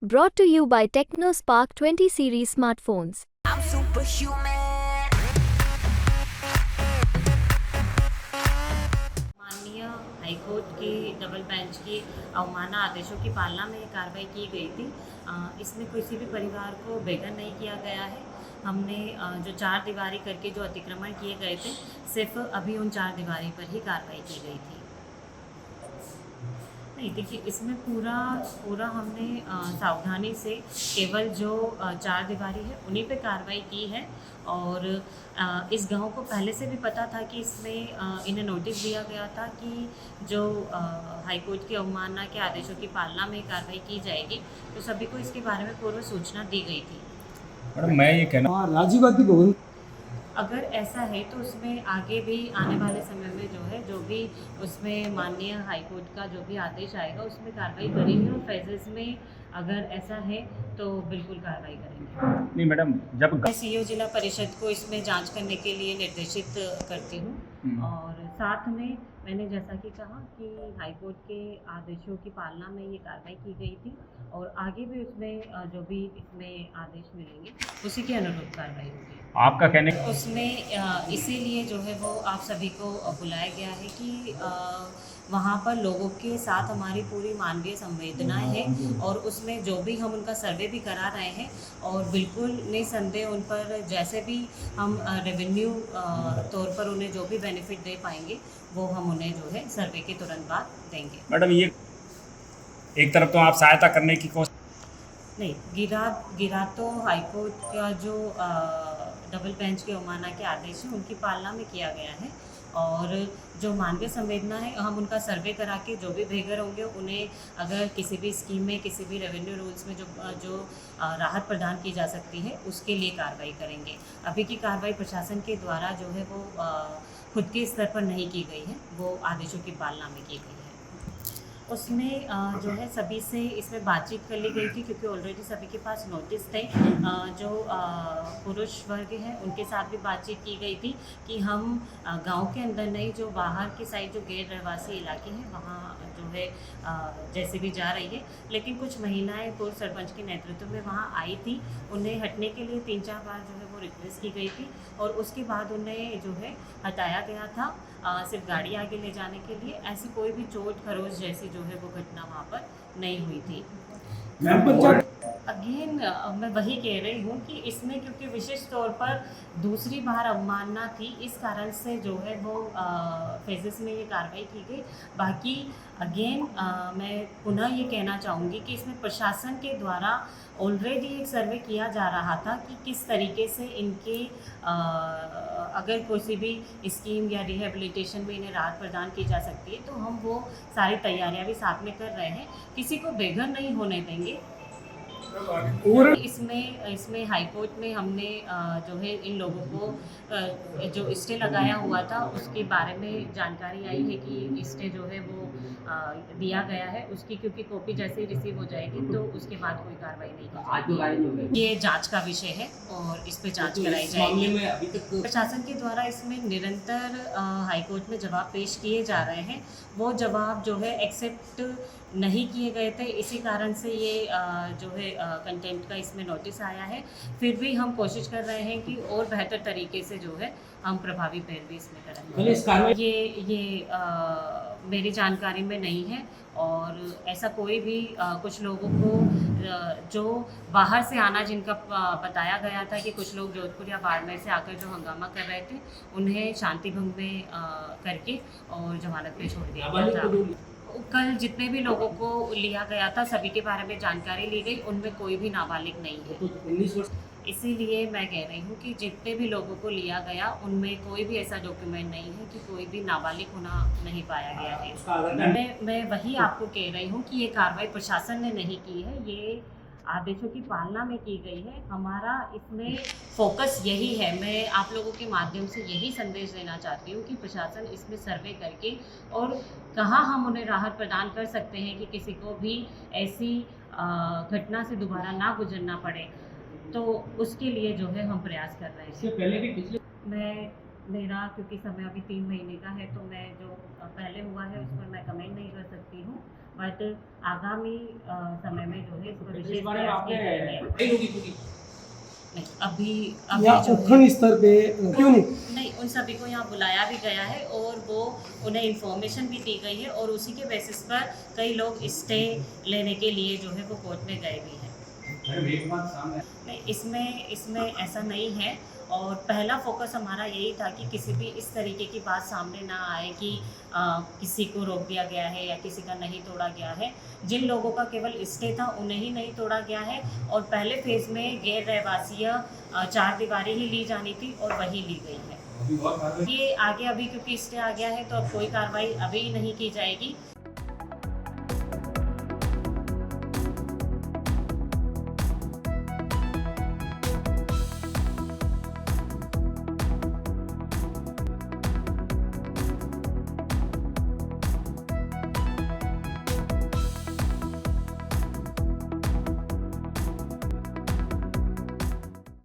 Brought to you by TechnoSpark 20 series smartphones. I'm superhuman. माननीय high court के double bench के अवमानना आदेशों की पालना में ये कार्रवाई की गई थी। इसमें किसी भी परिवार को बेघर नहीं किया गया है। हमने जो चार दीवारी करके जो अतिक्रमण किए गए थे, सिर्फ अभी उन चार दीवारी पर ही कार्रवाई की गई थी। नहीं, देखिए, इसमें पूरा हमने सावधानी से केवल जो चार दीवारी है उन्हीं पे कार्रवाई की है। और इस गांव को पहले से भी पता था कि इसमें इन्हें नोटिस दिया गया था कि जो हाईकोर्ट की अवमानना के आदेशों की पालना में कार्रवाई की जाएगी, तो सभी को इसके बारे में पूर्व सूचना दी गई थी। मैडम, मैं ये कहना राजीव गांधी भवन अगर ऐसा है तो उसमें आगे भी आने वाले समय में जो भी उसमें माननीय हाईकोर्ट का जो भी आदेश आएगा उसमें कार्रवाई करेंगे, और फेजेस में अगर ऐसा है तो बिल्कुल कार्रवाई करेंगे। नहीं मैडम, जब मैं सीईओ जिला परिषद को इसमें जांच करने के लिए निर्देशित करती हूँ। और साथ में मैंने जैसा कि कहा कि हाईकोर्ट के आदेशों की पालना में ये कार्रवाई की गई थी, और आगे भी उसमें जो भी इसमें आदेश मिलेंगे उसी के अनुरूप कार्रवाई होगी। आपका कहने उसमें इसीलिए जो है वो आप सभी को बुलाया गया है कि वहाँ पर लोगों के साथ हमारी पूरी मानवीय संवेदनाएं हैं, और उसमें जो भी हम उनका सर्वे भी करा रहे हैं, और बिल्कुल निसंदेह उन पर जैसे भी हम रेवेन्यू तौर पर उन्हें जो भी बेनिफिट दे पाएंगे वो हम उन्हें जो है सर्वे के तुरंत बाद देंगे। मैडम, ये एक तरफ तो आप सहायता करने की कोशिश नहीं, गिरा तो हाईकोर्ट का जो डबल बेंच के अवमानना के आदेश हैं उनकी पालना में किया गया है, और जो मानवीय संवेदना है हम उनका सर्वे करा के जो भी बेघर होंगे उन्हें अगर किसी भी स्कीम में, किसी भी रेवेन्यू रूल्स में जो राहत प्रदान की जा सकती है उसके लिए कार्रवाई करेंगे। अभी की कार्रवाई प्रशासन के द्वारा जो है वो खुद के स्तर पर नहीं की गई है, वो आदेशों की पालना में की गई है। उसमें जो है सभी से इसमें बातचीत कर ली गई थी, क्योंकि ऑलरेडी सभी के पास नोटिस थे। जो पुरुष वर्ग हैं उनके साथ भी बातचीत की गई थी कि हम गांव के अंदर नहीं, जो बाहर की साइड जो गैर रहवासी इलाके हैं वहाँ जो है जैसे भी जा रही है। लेकिन कुछ महिलाएं पूर्व सरपंच के नेतृत्व में वहाँ आई थी, उन्हें हटने के लिए 3-4 बार जो है वो रिक्वेस्ट की गई थी, और उसके बाद उन्हें जो है हटाया गया था सिर्फ गाड़ी आगे ले जाने के लिए। ऐसी कोई भी चोट खरोच जैसी जो है वो घटना वहाँ पर नहीं हुई थी। अगेन मैं वही कह रही हूँ कि इसमें क्योंकि विशेष तौर पर दूसरी बार अवमानना थी, इस कारण से जो है वो फेजेस में ये कार्रवाई की गई। बाकी अगेन मैं पुनः ये कहना चाहूँगी कि इसमें प्रशासन के द्वारा ऑलरेडी एक सर्वे किया जा रहा था कि किस तरीके से इनके अगर किसी भी स्कीम या रिहेबिलिटेशन में इन्हें राहत प्रदान की जा सकती है, तो हम वो सारी तैयारियां भी साथ में कर रहे हैं। किसी को बेघर नहीं होने देंगे। इसमें हाईकोर्ट में हमने जो है इन लोगों को जो स्टे लगाया हुआ था उसके बारे में जानकारी आई है कि स्टे जो है वो दिया गया है उसकी, क्योंकि कॉपी जैसे ही रिसीव हो जाएगी तो उसके बाद कोई कार्रवाई नहीं की जाएगी। ये जांच का विषय है और इस पे जांच कराई जाएगी। प्रशासन के द्वारा इसमें निरंतर हाईकोर्ट में जवाब पेश किए जा रहे हैं, वो जवाब जो है एक्सेप्ट नहीं किए गए थे, इसी कारण से ये जो है कंटेम्प्ट का इसमें नोटिस आया है। फिर भी हम कोशिश कर रहे हैं कि और बेहतर तरीके से जो है हम प्रभावी पैरवी इसमें करेंगे। ये मेरी जानकारी में नहीं है, और ऐसा कोई भी कुछ लोगों को जो बाहर से आना, जिनका बताया गया था कि कुछ लोग जोधपुर या बाड़मेर से आकर जो हंगामा कर रहे थे, उन्हें शांति भंग में करके और जमानत पे छोड़ दिया गया था। कल जितने भी लोगों को लिया गया था सभी के बारे में जानकारी ली गई, उनमें कोई भी नाबालिग नहीं है। इसीलिए मैं कह रही हूँ कि जितने भी लोगों को लिया गया उनमें कोई भी ऐसा डॉक्यूमेंट नहीं है कि कोई भी नाबालिग होना नहीं पाया गया है। मैं वही आपको कह रही हूँ कि ये कार्रवाई प्रशासन ने नहीं की है, ये आदेशों की पालना में की गई है। हमारा इसमें फोकस यही है। मैं आप लोगों के माध्यम से यही संदेश देना चाहती हूँ कि प्रशासन इसमें सर्वे करके और कहाँ हम उन्हें राहत प्रदान कर सकते हैं कि किसी को भी ऐसी घटना से दोबारा ना गुजरना पड़े, तो उसके लिए जो है हम प्रयास कर रहे हैं। इससे पहले भी मेरा क्योंकि समय अभी 3 महीने का है, तो मैं जो पहले हुआ है उस पर मैं कमेंट नहीं कर सकती हूँ। बट आगामी समय में जो है इसको विशेष प्रयास किए जाएंगे। नहीं, अभी या जो है- उपखंड स्तर पे क्यों नहीं? नहीं, उन सभी को यहाँ बुलाया भी गया है और वो उन्हें इन्फॉर्मेशन भी दी गई है और उसी के बेसिस पर कई लोग स्टे लेने के लिए जो है वो कोर्ट में गए भी हैं। नहीं, इसमें ऐसा नहीं है और पहला फोकस हमारा यही था कि किसी भी इस तरीके की बात सामने ना आए कि किसी को रोक दिया गया है या किसी का नहीं तोड़ा गया है। जिन लोगों का केवल स्टे था उन्हें ही नहीं तोड़ा गया है और पहले फेज़ में गैर रहवासीय चार दीवारी ही ली जानी थी और वही ली गई है। ये आगे अभी क्योंकि स्टे आ गया है तो अब कोई कार्रवाई अभी नहीं की जाएगी।